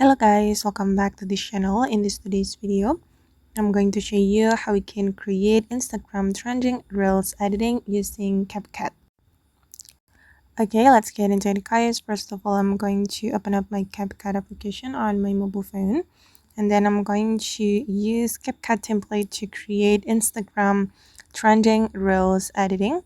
Hello guys, welcome back to this channel. In today's video, I'm going to show you how we can create Instagram trending reels editing using Capcut. Okay, let's get into it guys. First of all, I'm going to open up my Capcut application on my mobile phone. And then I'm going to use Capcut template to create Instagram trending reels editing.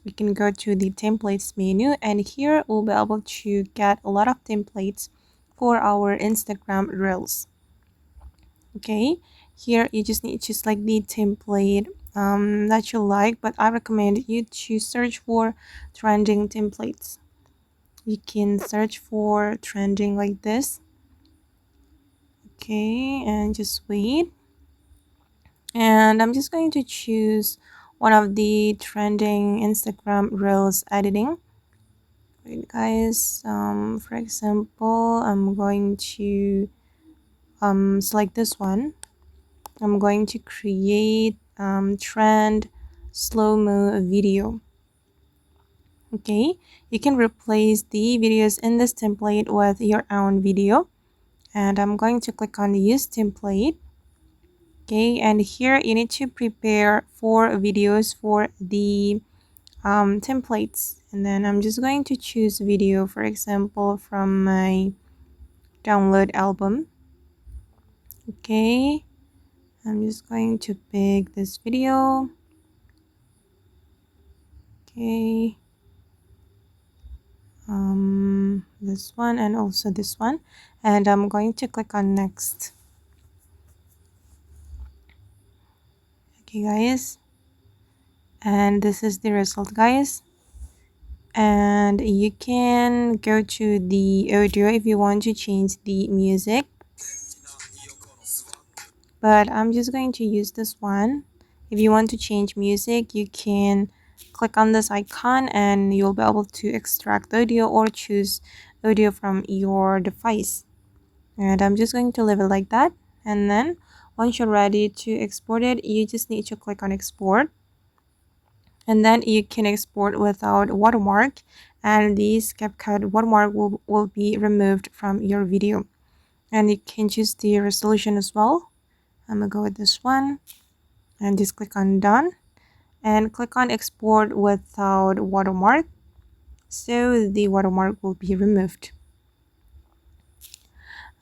You can go to the templates menu, and here we'll be able to get a lot of templates for our Instagram reels. Okay, here you just need to select the template that you like, but I recommend you to search for trending templates. You can search for trending like this. Okay, and just wait, and I'm just going to choose one of the trending Instagram reels editing. Wait guys, for example, I'm going to select this one. I'm going to create trend slow-mo video. Okay, you can replace the videos in this template with your own video, and I'm going to click on use template. Okay, and here you need to prepare 4 videos for the templates, and then I'm just going to choose video, for example, from my download album. Okay, I'm just going to pick this video. Okay, this one and also this one, and I'm going to click on next. Okay guys, and this is the result guys, and you can go to the audio if you want to change the music, but I'm just going to use this one. If you want to change music, you can click on this icon and you'll be able to extract audio or choose audio from your device. And I'm just going to leave it like that, and then once you're ready to export it, you just need to click on export, and then you can export without watermark, and this Capcut watermark will be removed from your video. And you can choose the resolution as well. I'm gonna go with this one and just click on done and click on export without watermark, so the watermark will be removed.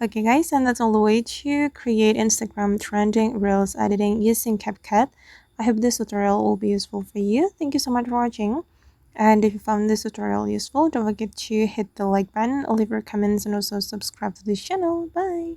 Okay guys, and that's all the way to create Instagram trending reels editing using Capcut. I hope this tutorial will be useful for you. Thank you so much for watching. And if you found this tutorial useful, don't forget to hit the like button, leave your comments, and also subscribe to this channel. Bye!